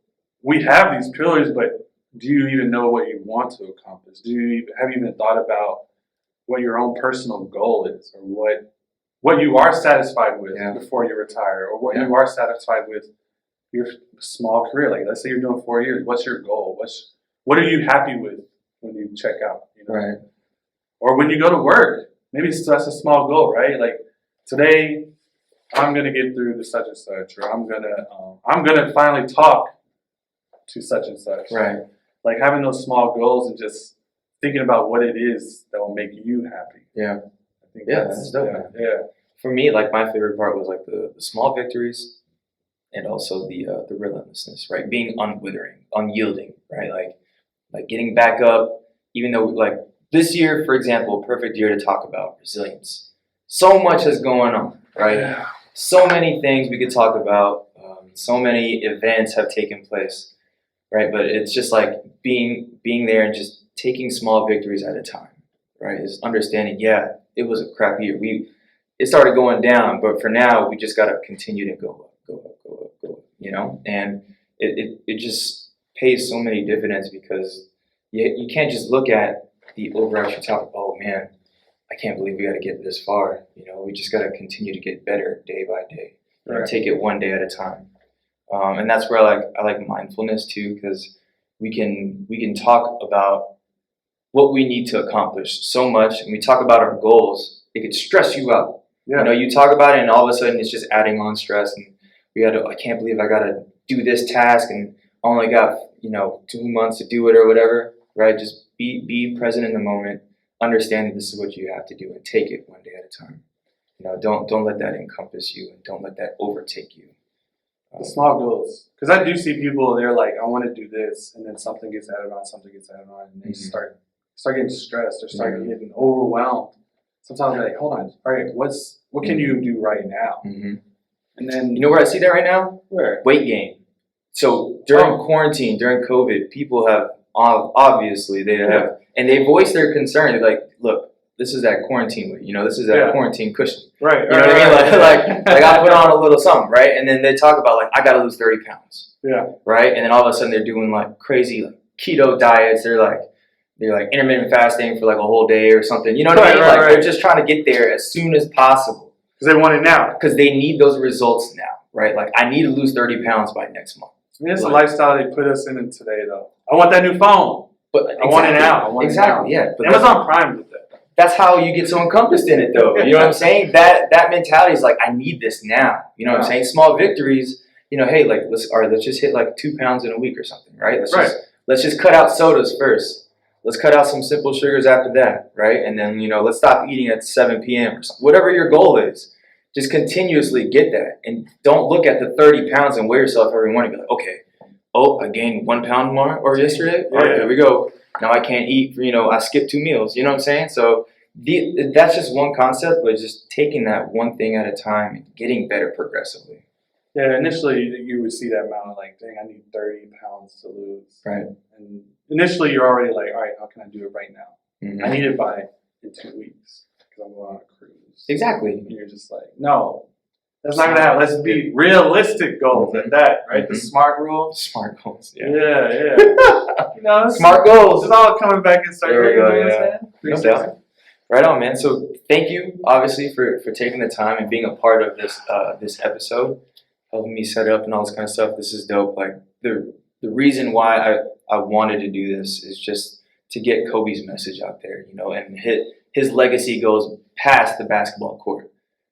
[SPEAKER 2] we have these pillars, but do you even know what you want to accomplish? Have you even thought about what your own personal goal is, or what you are satisfied with before you retire, or what you are satisfied with your small career? Like let's say you're doing 4 years. What's your goal? What are you happy with when you check out? You know? Right. Or when you go to work, maybe that's a small goal, right? Like today, I'm gonna get through the such and such, or I'm gonna finally talk to such and such. Right. Like having those small goals and just thinking about what it is that will make you happy. Yeah. I think that's dope. Yeah.
[SPEAKER 1] For me, like my favorite part was like the small victories, and also the relentlessness, right? Being unwithering, unyielding, right? Like getting back up, even though like this year, for example, perfect year to talk about resilience. So much is going on, right? Yeah. So many things we could talk about. So many events have taken place, right? But it's just like being there and just taking small victories at a time, right? Is understanding, yeah, it was a crap year. It started going down, but for now, we just got to continue to go up, you know? And it just pays so many dividends because you can't just look at the overarching topic, oh man, I can't believe we got to get this far. You know, we just got to continue to get better day by day. Right. Take it one day at a time. And that's where I like mindfulness too, because we can talk about what we need to accomplish so much, and we talk about our goals. It could stress you out. Yeah. You know, you talk about it, and all of a sudden it's just adding on stress. And I can't believe I got to do this task, and I only got 2 months to do it or whatever. Right? Just be present in the moment. Understand that this is what you have to do, and take it one day at a time. You know, don't let that encompass you, and don't let that overtake you.
[SPEAKER 2] The small goals, because I do see people. They're like, I want to do this, and then something gets added on, and they start getting stressed or start getting overwhelmed. Sometimes they're like, hold on, all right, what can you do right now? And then
[SPEAKER 1] you know where I see that right now?
[SPEAKER 2] Where?
[SPEAKER 1] Weight gain. So during quarantine, during COVID, people have obviously and they voice their concern. They're like, look, this is that quarantine weight. You know, this is that quarantine cushion.
[SPEAKER 2] Right.
[SPEAKER 1] You know what I mean? Like I put on a little something, right? And then they talk about like, I got to lose 30 pounds.
[SPEAKER 2] Yeah.
[SPEAKER 1] Right. And then all of a sudden they're doing like crazy like keto diets. They're like intermittent fasting for like a whole day or something. You know what I mean? They're just trying to get there as soon as possible.
[SPEAKER 2] Because they want it now.
[SPEAKER 1] Because they need those results now, right? Like I need to lose 30 pounds by next month.
[SPEAKER 2] I mean, it's a lifestyle they put us in today, though. I want that new phone.
[SPEAKER 1] But
[SPEAKER 2] I want it now.
[SPEAKER 1] Yeah.
[SPEAKER 2] But Amazon Prime did that.
[SPEAKER 1] That's how you get so encompassed in it, though. You know what I'm saying? That mentality is like, I need this now. You know what I'm saying? Small victories. You know, hey, like let's just hit like 2 pounds in a week or something, right? Let's just cut out sodas first. Let's cut out some simple sugars after that, right? And then let's stop eating at 7 p.m. or something. Whatever your goal is, just continuously get that, and don't look at the 30 pounds and weigh yourself every morning. Be like, okay. Oh, I gained 1 pound more or yesterday? All right, here we go. Now I can't eat, I skipped 2 meals. You know what I'm saying? So that's just one concept, but just taking that one thing at a time and getting better progressively.
[SPEAKER 2] Yeah, initially you would see that amount of like, dang, I need 30 pounds to lose.
[SPEAKER 1] Right.
[SPEAKER 2] And initially you're already like, all right, how can I do it right now? I need it in 2 weeks because I'm going on a cruise.
[SPEAKER 1] Exactly.
[SPEAKER 2] And you're just like, no. That's not going to happen. Let's be realistic goals at that, right? The SMART rule.
[SPEAKER 1] SMART goals, yeah.
[SPEAKER 2] Yeah.
[SPEAKER 1] Smart goals.
[SPEAKER 2] It's all coming back in circle.
[SPEAKER 1] There we go, yeah. No doubt. Right on, man. So thank you, obviously, for taking the time and being a part of this episode, helping me set up and all this kind of stuff. This is dope. Like the reason why I wanted to do this is just to get Kobe's message out there, and his legacy goes past the basketball court.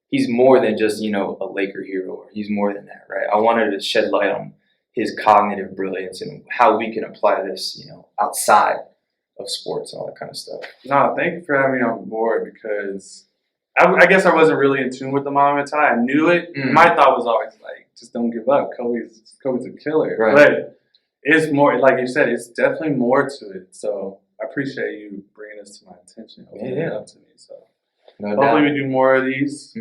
[SPEAKER 1] He's more than just, a Laker hero. He's more than that, right? I wanted to shed light on his cognitive brilliance and how we can apply this, outside of sports and all that kind of stuff.
[SPEAKER 2] No, thank you for having me on board, because I guess I wasn't really in tune with the Mamba mentality. I knew it. My thought was always like, just don't give up. Kobe's a killer. Right. But it's more, like you said, it's definitely more to it. So I appreciate you bringing this to my attention. Opening it up to me. So hopefully we do more of these.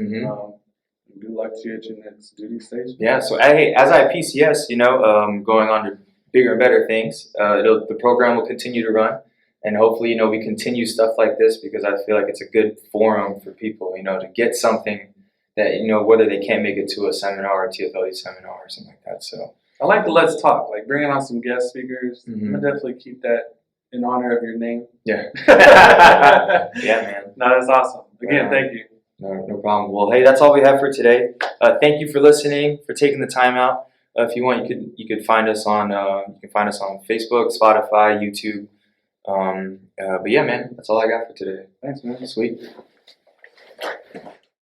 [SPEAKER 2] Good luck to you at your next duty station.
[SPEAKER 1] Yeah, so as I PCS, going on to bigger and better things, the program will continue to run, and hopefully, we continue stuff like this because I feel like it's a good forum for people, to get something that, whether they can't make it to a seminar or a Tfld seminar or something like that. So
[SPEAKER 2] I like the Let's Talk, like bringing on some guest speakers. I'm gonna definitely keep that in honor of your name.
[SPEAKER 1] Yeah. Yeah, man.
[SPEAKER 2] No, that's awesome. Again, thank you.
[SPEAKER 1] No problem. Well, hey, that's all we have for today. Thank you for listening, for taking the time out. If you want, you could find us on Facebook, Spotify, YouTube. But yeah, man, that's all I got for today.
[SPEAKER 2] Thanks, man.
[SPEAKER 1] Sweet.